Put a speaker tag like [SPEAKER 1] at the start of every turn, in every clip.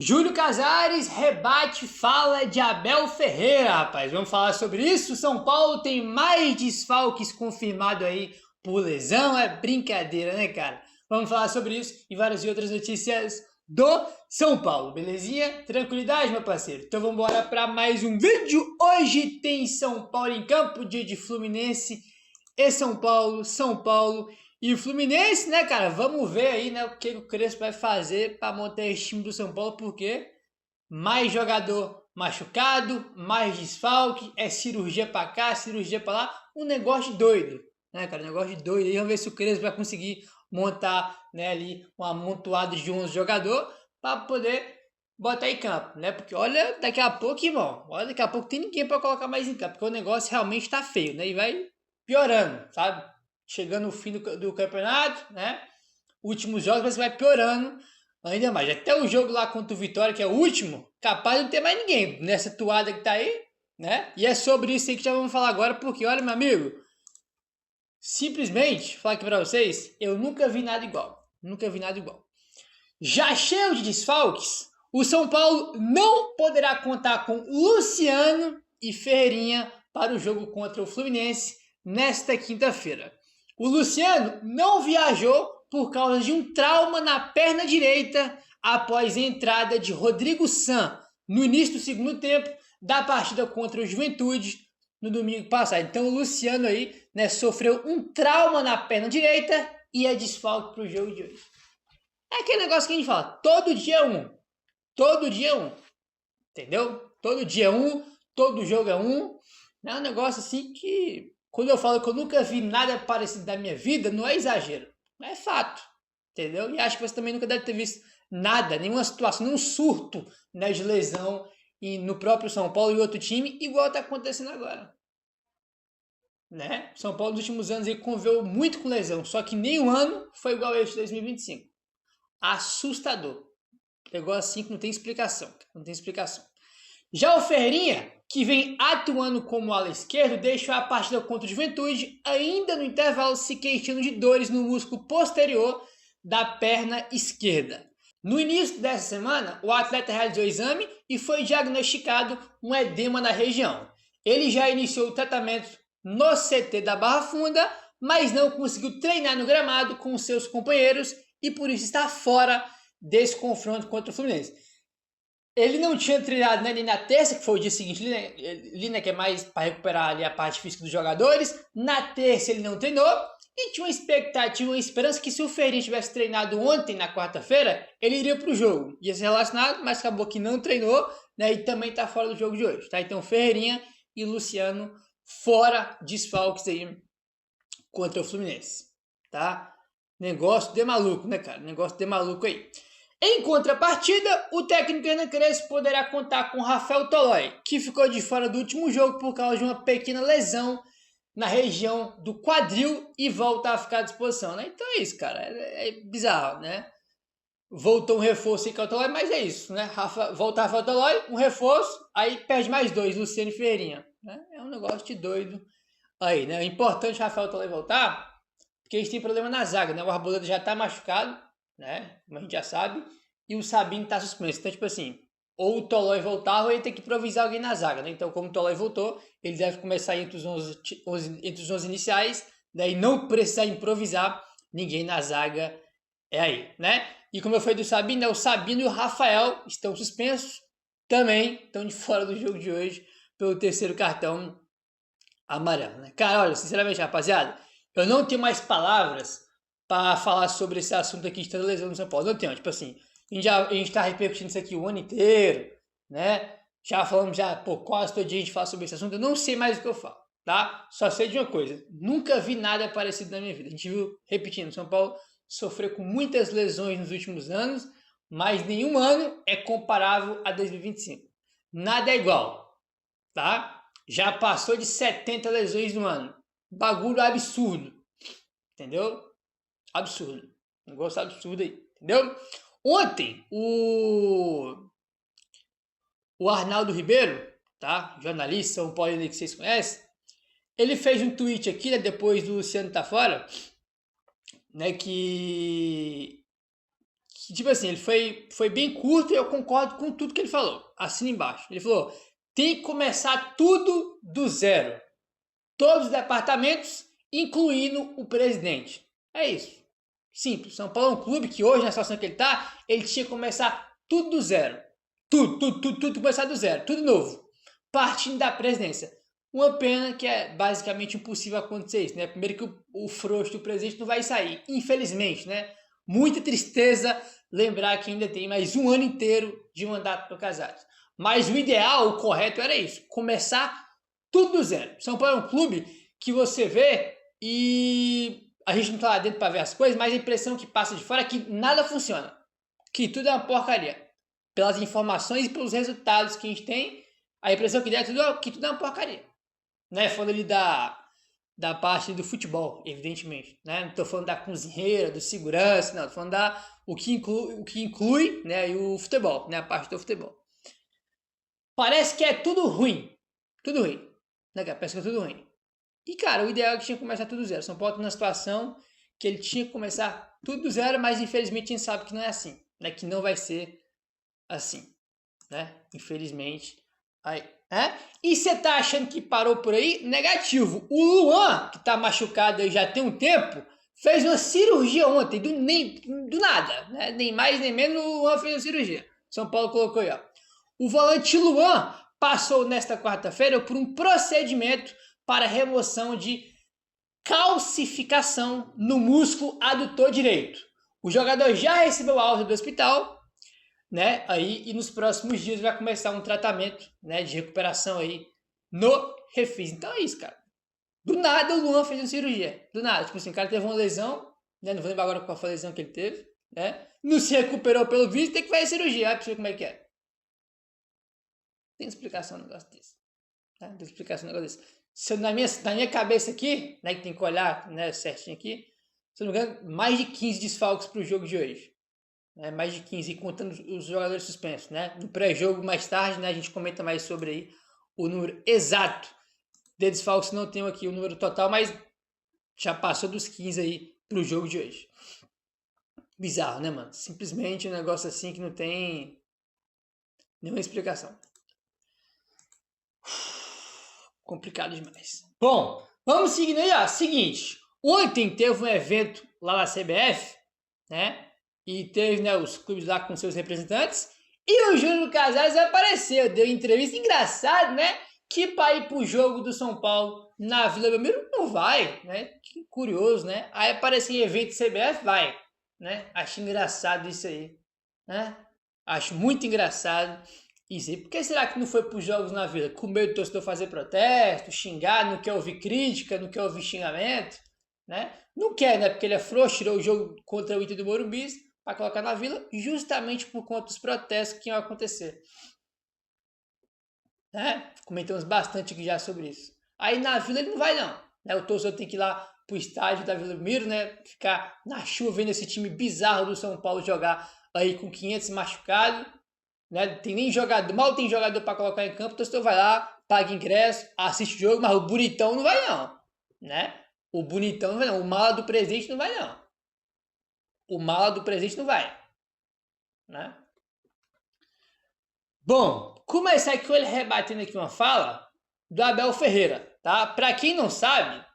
[SPEAKER 1] Júlio Casares rebate fala de Abel Ferreira, rapaz. Vamos falar sobre isso? São Paulo tem mais desfalques confirmado aí por lesão. É brincadeira, né, cara? Vamos falar sobre isso e várias outras notícias do São Paulo, belezinha? Tranquilidade, meu parceiro? Então vamos embora para mais um vídeo. Hoje tem São Paulo em campo, dia de Fluminense e São Paulo e o Fluminense, né, cara? Vamos ver aí, né, o que o Crespo vai fazer para montar esse time do São Paulo, porque mais jogador machucado, mais desfalque, é cirurgia para cá, cirurgia para lá, um negócio doido, né, cara? Um negócio doido. E vamos ver se o Crespo vai conseguir montar, né, ali um amontoado de 11 jogadores para poder botar em campo, né? Porque olha, daqui a pouco, irmão, olha, daqui a pouco tem ninguém para colocar mais em campo, porque o negócio realmente tá feio, né? E vai piorando, sabe? Chegando o fim do campeonato, né? Últimos jogos, mas vai piorando ainda mais. Até o jogo lá contra o Vitória, que é o último, capaz de não ter mais ninguém nessa toada que tá aí, né? E é sobre isso aí que já vamos falar agora, porque olha, meu amigo, simplesmente, falar aqui pra vocês, eu nunca vi nada igual. Nunca vi nada igual. Já cheio de desfalques, o São Paulo não poderá contar com Luciano e Ferreirinha para o jogo contra o Fluminense nesta quinta-feira. O Luciano não viajou por causa de um trauma na perna direita após a entrada de Rodrigo San no início do segundo tempo da partida contra o Juventude no domingo passado. Então o Luciano aí, né, sofreu um trauma na perna direita e é desfalque para o jogo de hoje. É aquele negócio que a gente fala, todo dia é um. Todo dia é um. Entendeu? Todo dia é um, todo jogo é um. É um negócio assim que, quando eu falo que eu nunca vi nada parecido da minha vida, não é exagero. É fato. Entendeu? E acho que você também nunca deve ter visto nada, nenhuma situação, nenhum surto, né, de lesão no próprio São Paulo e outro time, igual está acontecendo agora. Né? São Paulo nos últimos anos ele conviveu muito com lesão, só que nenhum ano foi igual a esse de 2025. Assustador. Pegou assim que não tem explicação. Não tem explicação. Já o Ferreirinha, que vem atuando como ala esquerdo, deixou a partida contra o Juventude ainda no intervalo se queixando de dores no músculo posterior da perna esquerda. No início dessa semana, o atleta realizou o exame e foi diagnosticado um edema na região. Ele já iniciou o tratamento no CT da Barra Funda, mas não conseguiu treinar no gramado com seus companheiros e por isso está fora desse confronto contra o Fluminense. Ele não tinha treinado nem na terça, que foi o dia seguinte, que é mais para recuperar ali a parte física dos jogadores. Na terça ele não treinou e tinha uma expectativa, uma esperança que se o Ferreirinha tivesse treinado ontem, na quarta-feira, ele iria para o jogo. Ia ser relacionado, mas acabou que não treinou, né, e também está fora do jogo de hoje. Tá? Então Ferreirinha e Luciano fora desfalques aí contra o Fluminense. Tá? Negócio de maluco, né, cara? Negócio de maluco aí. Em contrapartida, o técnico Hernan Crespo poderá contar com Rafael Tolói, que ficou de fora do último jogo por causa de uma pequena lesão na região do quadril e volta a ficar à disposição, né? Então é isso, cara. É bizarro, né? Voltou um reforço aí com o Tolói, mas é isso, né? Volta Rafael Tolói, um reforço, aí perde mais dois, Luciano e Ferreirinha. Né? É um negócio de doido aí, né? É importante Rafael Tolói voltar, porque a gente tem problema na zaga, né? O Arboleda já tá machucado, né? Como a gente já sabe, e o Sabino tá suspenso. Então, tipo assim, ou o Tolói voltar ou ele tem que improvisar alguém na zaga, né? Então, como o Tolói voltou, ele deve começar entre os 11 iniciais, daí não precisar improvisar ninguém na zaga, é aí, né? E como eu falei do Sabino, né? O Sabino e o Rafael estão suspensos, também estão de fora do jogo de hoje pelo terceiro cartão amarelo, né? Cara, olha, sinceramente, rapaziada, eu não tenho mais palavras para falar sobre esse assunto aqui de lesão no São Paulo. Não tenho, tipo assim, a gente tá repercutindo isso aqui o ano inteiro, né? Já falamos, quase todo dia a gente fala sobre esse assunto, eu não sei mais o que eu falo, tá? Só sei de uma coisa, nunca vi nada parecido na minha vida. A gente viu, repetindo, São Paulo sofreu com muitas lesões nos últimos anos, mas nenhum ano é comparável a 2025. Nada é igual, tá? Já passou de 70 lesões no ano. Bagulho absurdo, entendeu? Absurdo. Negócio absurdo aí, entendeu? Ontem, o Arnaldo Ribeiro, tá? Jornalista, São Paulo que vocês conhecem, ele fez um tweet aqui, né, depois do Luciano tá fora, né, que Tipo assim, ele foi bem curto e eu concordo com tudo que ele falou. Assina embaixo. Ele falou: tem que começar tudo do zero. Todos os departamentos, incluindo o presidente. É isso. Simples. São Paulo é um clube que hoje, na situação que ele está, ele tinha que começar tudo do zero. Tudo começar do zero. Tudo novo. Partindo da presidência. Uma pena que é basicamente impossível acontecer isso, né? Primeiro que o frouxo do presidente não vai sair, infelizmente, né? Muita tristeza lembrar que ainda tem mais um ano inteiro de mandato para o Casares. Mas o ideal, o correto era isso, começar tudo do zero. São Paulo é um clube que você vê e a gente não está lá dentro para ver as coisas, mas a impressão que passa de fora é que nada funciona, que tudo é uma porcaria. Pelas informações e pelos resultados que a gente tem, a impressão que dá é que tudo é uma porcaria. Né? Falando ali da parte do futebol, evidentemente. Né? Não estou falando da cozinheira, do segurança, não. Estou falando o que inclui, né, e o futebol, né, a parte do futebol. Parece que é tudo ruim. Tudo ruim. Né, cara? Parece que é tudo ruim. E, cara, o ideal é que tinha que começar tudo do zero. São Paulo está numa situação que ele tinha que começar tudo do zero, mas infelizmente a gente sabe que não é assim. Né? Que não vai ser assim. Né? Infelizmente. Aí, e você tá achando que parou por aí? Negativo. O Luan, que tá machucado aí já tem um tempo, fez uma cirurgia ontem, do nada, né? Nem mais nem menos, o Luan fez uma cirurgia. São Paulo colocou aí, ó. O volante Luan passou nesta quarta-feira por um procedimento para remoção de calcificação no músculo adutor direito. O jogador já recebeu alta do hospital, né? Aí, e nos próximos dias vai começar um tratamento, né, de recuperação aí no Refis. Então é isso, cara. Do nada o Luan fez uma cirurgia. Do nada. Tipo assim, o cara teve uma lesão, né? Não vou lembrar agora qual foi a lesão que ele teve, né? Não se recuperou pelo visto, tem que fazer cirurgia. Olha pra você como é que é. Tem explicação um negócio desse. Né? Tem explicação um negócio desse. Se na minha cabeça aqui, né, que tem que olhar, né, certinho aqui, se não me engano, mais de 15 desfalques pro jogo de hoje. Mais de 15, contando os jogadores suspensos, né? No pré-jogo, mais tarde, né, a gente comenta mais sobre aí o número exato de desfalques. Não tenho aqui o número total, mas já passou dos 15 aí pro jogo de hoje. Bizarro, né, mano? Simplesmente um negócio assim que não tem nenhuma explicação. Complicado demais. Bom, vamos seguindo aí, ó. Seguinte, ontem teve um evento lá na CBF, né? E teve, né, os clubes lá com seus representantes. E o Júlio Casares apareceu, deu entrevista. Engraçado, né? Que para ir pro jogo do São Paulo na Vila Belmiro não vai, né? Que curioso, né? Aí aparece em evento CBF, vai, né? Acho engraçado isso aí, né? Acho muito engraçado isso aí. Por que será que não foi pros jogos na Vila? Com medo do torcedor fazer protesto, xingar, não quer ouvir crítica, não quer ouvir xingamento, né? Não quer, né? Porque ele é frouxo, tirou o jogo contra o Inter do Morumbi para colocar na Vila, justamente por conta dos protestos que iam acontecer. Né? Comentamos bastante aqui já sobre isso. Aí na Vila ele não vai não. Né? O torcedor tem que ir lá pro estádio da Vila Belmiro, né? Ficar na chuva vendo esse time bizarro do São Paulo jogar aí com 500 machucados. Né? Tem nem jogador, mal tem jogador para colocar em campo, o torcedor vai lá, paga ingresso, assiste o jogo, mas o bonitão não vai não. Né? O bonitão não vai não. O mala do presidente não vai não. O mala do presente não vai. Né? Bom, começar aqui ele rebatendo aqui uma fala do Abel Ferreira, tá? Para quem não sabe,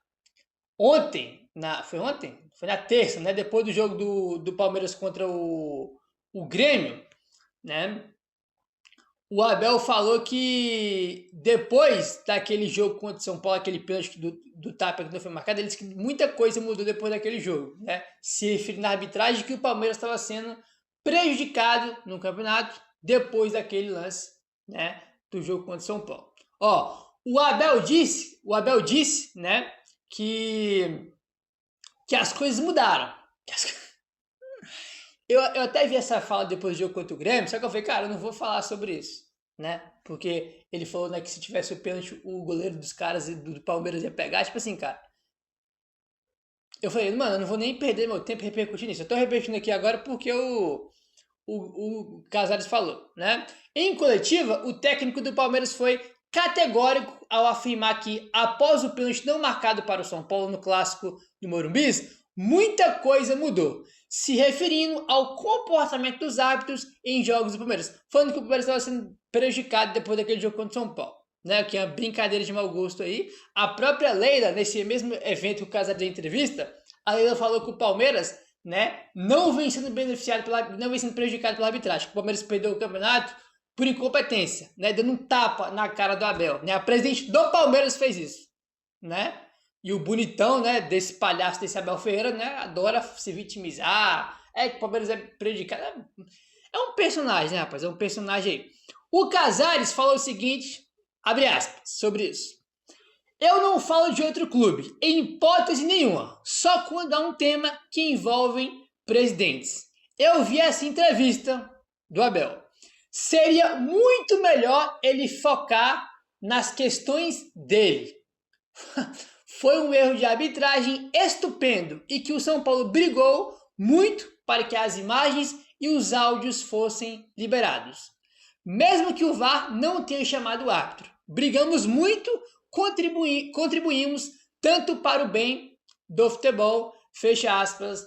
[SPEAKER 1] foi ontem? Foi na terça, né? Depois do jogo do Palmeiras contra o Grêmio, né? O Abel falou que depois daquele jogo contra o São Paulo, aquele pênalti do Tapa que não foi marcado, ele disse que muita coisa mudou depois daquele jogo, né? Se referindo na arbitragem, que o Palmeiras estava sendo prejudicado no campeonato depois daquele lance, né, do jogo contra o São Paulo. Ó, o Abel disse, né, que as coisas mudaram. Eu até vi essa fala depois do jogo contra o Grêmio, só que eu falei, cara, eu não vou falar sobre isso, né? Porque ele falou, né, que se tivesse o pênalti, o goleiro dos caras do Palmeiras ia pegar. Tipo assim, cara. Eu falei, mano, eu não vou nem perder meu tempo repercutindo isso. Eu tô repetindo aqui agora porque o Casares falou, né? Em coletiva, o técnico do Palmeiras foi categórico ao afirmar que, após o pênalti não marcado para o São Paulo no clássico do Morumbi, muita coisa mudou. se referindo ao comportamento dos árbitros em jogos do Palmeiras, falando que o Palmeiras estava sendo prejudicado depois daquele jogo contra o São Paulo, né? Que é uma brincadeira de mau gosto aí. A própria Leila, nesse mesmo evento que o Casares deu entrevista, a Leila falou que o Palmeiras, né, não vem sendo beneficiado não vem sendo prejudicado pela arbitragem, que o Palmeiras perdeu o campeonato por incompetência, né, dando um tapa na cara do Abel, né? A presidente do Palmeiras fez isso, né? E o bonitão, né, desse palhaço, desse Abel Ferreira, né, adora se vitimizar. É que o Palmeiras é prejudicado. É um personagem, né, rapaz? É um personagem aí. O Casares falou o seguinte, abre aspas, sobre isso. Eu não falo de outro clube, em hipótese nenhuma, só quando há um tema que envolve presidentes. Eu vi essa entrevista do Abel. Seria muito melhor ele focar nas questões dele. Foi um erro de arbitragem estupendo e que o São Paulo brigou muito para que as imagens e os áudios fossem liberados. Mesmo que o VAR não tenha chamado o árbitro. Brigamos muito, contribuímos tanto para o bem do futebol, fecha aspas,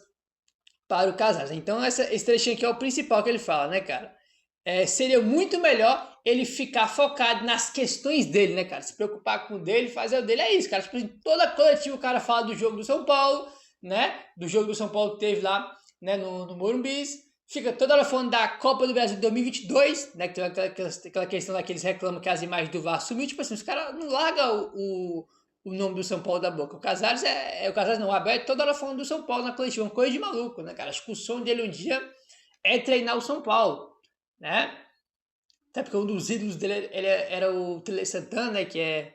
[SPEAKER 1] para o Casares. Então esse trechinho aqui é o principal que ele fala, né, cara? Seria muito melhor ele ficar focado nas questões dele, né, cara? Se preocupar com o dele, fazer o dele, é isso, cara. Tipo, toda coletiva o cara fala do jogo do São Paulo, né? Do jogo do São Paulo que teve lá, né, no Morumbi. Fica toda hora falando da Copa do Brasil de 2022, né? Que tem aquela questão lá que eles reclamam que as imagens do VAR sumiu. Tipo assim, os caras não largam o nome do São Paulo da boca. O Casares o Casares não, o Abel é toda hora falando do São Paulo na coletiva. Uma coisa de maluco, né, cara? Acho que o sonho dele um dia é treinar o São Paulo, né? Até porque um dos ídolos dele era o Tele Santana, né? Que é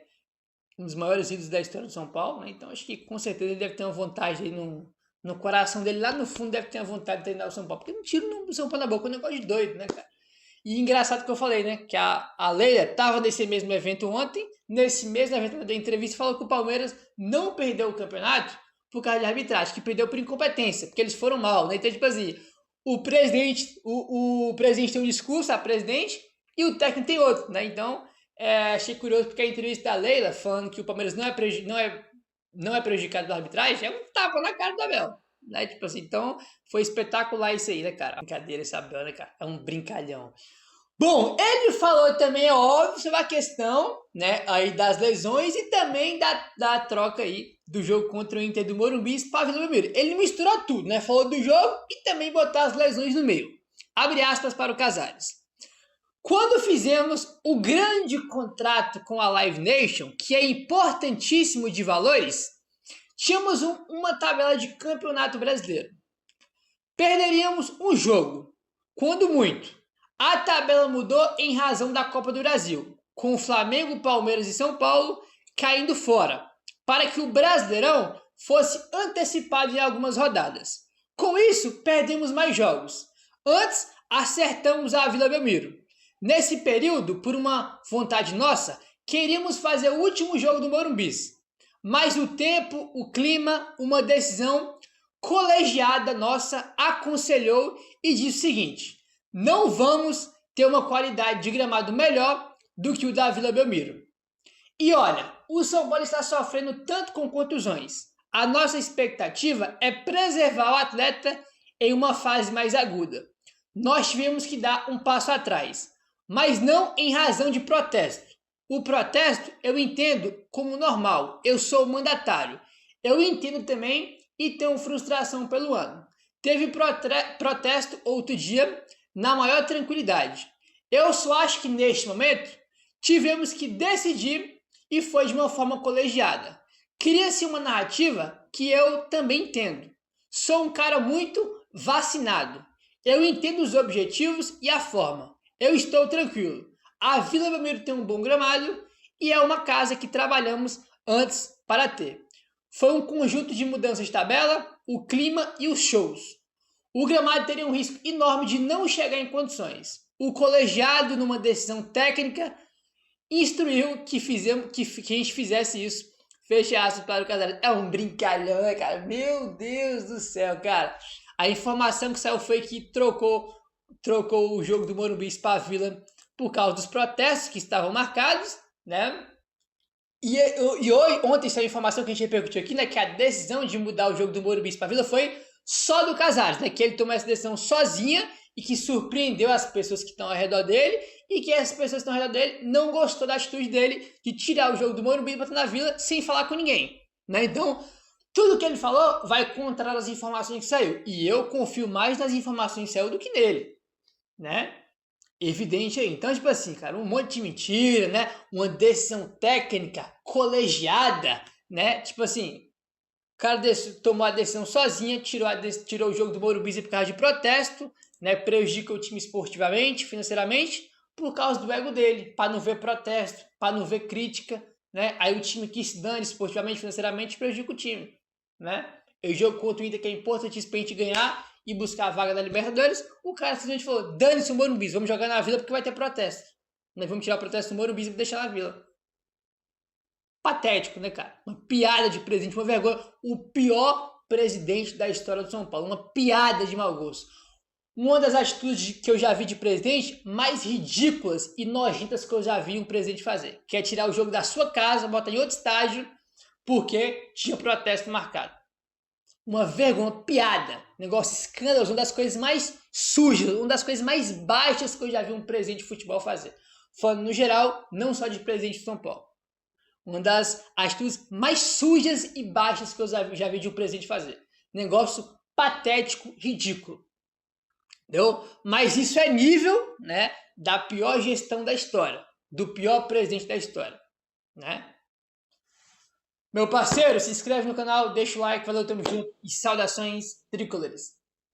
[SPEAKER 1] um dos maiores ídolos da história do São Paulo, né? Então acho que com certeza ele deve ter uma vontade aí no coração dele, lá no fundo deve ter uma vontade de treinar o São Paulo. Porque não tira o nome do São Paulo na boca, é um negócio de doido, né, cara? E engraçado que eu falei, né? Que a Leila estava nesse mesmo evento ontem, nesse mesmo evento da entrevista, falou que o Palmeiras não perdeu o campeonato por causa de arbitragem, que perdeu por incompetência, porque eles foram mal, né? Então, tipo assim, o presidente tem um discurso, a presidente, e o técnico tem outro, né? Então, achei curioso porque a entrevista da Leila, falando que o Palmeiras não é prejudicado pela arbitragem, é um tapa na cara do Abel, né? Tipo assim, então foi espetacular isso aí, né, cara? Brincadeira esse Abel, né, cara? É um brincalhão. Bom, ele falou também, é óbvio, sobre a questão, né, aí das lesões e também da troca aí do jogo contra o Inter do Morumbi para Vila Belmiro. Ele misturou tudo, né? Falou do jogo e também botou as lesões no meio. Abre aspas para o Casares. Quando fizemos o grande contrato com a Live Nation, que é importantíssimo de valores, tínhamos uma tabela de campeonato brasileiro. Perderíamos um jogo, quando muito. A tabela mudou em razão da Copa do Brasil, com o Flamengo, Palmeiras e São Paulo caindo fora, para que o Brasileirão fosse antecipado em algumas rodadas. Com isso, perdemos mais jogos. Antes, acertamos a Vila Belmiro. Nesse período, por uma vontade nossa, queríamos fazer o último jogo do Morumbi. Mas o tempo, o clima, uma decisão colegiada nossa aconselhou e disse o seguinte: não vamos ter uma qualidade de gramado melhor do que o da Vila Belmiro. E olha, o São Paulo está sofrendo tanto com contusões. A nossa expectativa é preservar o atleta em uma fase mais aguda. Nós tivemos que dar um passo atrás, mas não em razão de protesto. O protesto eu entendo como normal, eu sou o mandatário. Eu entendo também e tenho frustração pelo ano. Teve protesto outro dia na maior tranquilidade. Eu só acho que neste momento tivemos que decidir e foi de uma forma colegiada. Cria-se uma narrativa que eu também entendo. Sou um cara muito vacinado. Eu entendo os objetivos e a forma. Eu estou tranquilo. A Vila Belmiro tem um bom gramado e é uma casa que trabalhamos antes para ter. Foi um conjunto de mudanças de tabela, o clima e os shows. O gramado teria um risco enorme de não chegar em condições. O colegiado, numa decisão técnica, instruiu que a gente fizesse isso. Fecha aspas para o Casares. É um brincalhão, né, cara? Meu Deus do céu, cara. A informação que saiu foi que trocou o jogo do Morumbi para a Vila por causa dos protestos que estavam marcados, né? E ontem saiu a informação que a gente repercutiu aqui, né? Que a decisão de mudar o jogo do Morumbi para a Vila foi só do Casares, né? Que ele tomou essa decisão sozinha e que surpreendeu as pessoas que estão ao redor dele e que as pessoas que estão ao redor dele não gostou da atitude dele de tirar o jogo do Morumbi e botar na Vila sem falar com ninguém, né? Então, tudo que ele falou vai contra as informações que saiu. E eu confio mais nas informações que saiu do que nele, né? Evidente aí. Então, tipo assim, cara, um monte de mentira, né? Uma decisão técnica colegiada, né? Tipo assim, o cara tomou a decisão sozinha, tirou o jogo do Morumbi por causa de protesto, né? Prejudica o time esportivamente, financeiramente, por causa do ego dele, para não ver protesto, para não ver crítica, né? Aí o time que se dane esportivamente, financeiramente, prejudica o time, né? O jogo contra o Inter que é importantíssimo pra gente ganhar e buscar a vaga da Libertadores, o cara simplesmente falou, dane-se o Morumbi, vamos jogar na Vila porque vai ter protesto. Nós vamos tirar o protesto do Morumbi e deixar na Vila. Patético, né, cara? Uma piada de presidente, uma vergonha. O pior presidente da história do São Paulo. Uma piada de mau gosto. Uma das atitudes que eu já vi de presidente mais ridículas e nojentas que eu já vi um presidente fazer. Que é tirar o jogo da sua casa, botar em outro estágio, porque tinha protesto marcado. Uma vergonha, uma piada, negócio escandaloso, uma das coisas mais sujas, uma das coisas mais baixas que eu já vi um presidente de futebol fazer. Falando no geral, não só de presidente de São Paulo. Uma das atitudes mais sujas e baixas que eu já vi de um presidente fazer. Negócio patético, ridículo. Entendeu? Mas isso é nível, né, da pior gestão da história, do pior presidente da história, né? Meu parceiro, se inscreve no canal, deixa o like, valeu, tamo junto e saudações tricolores.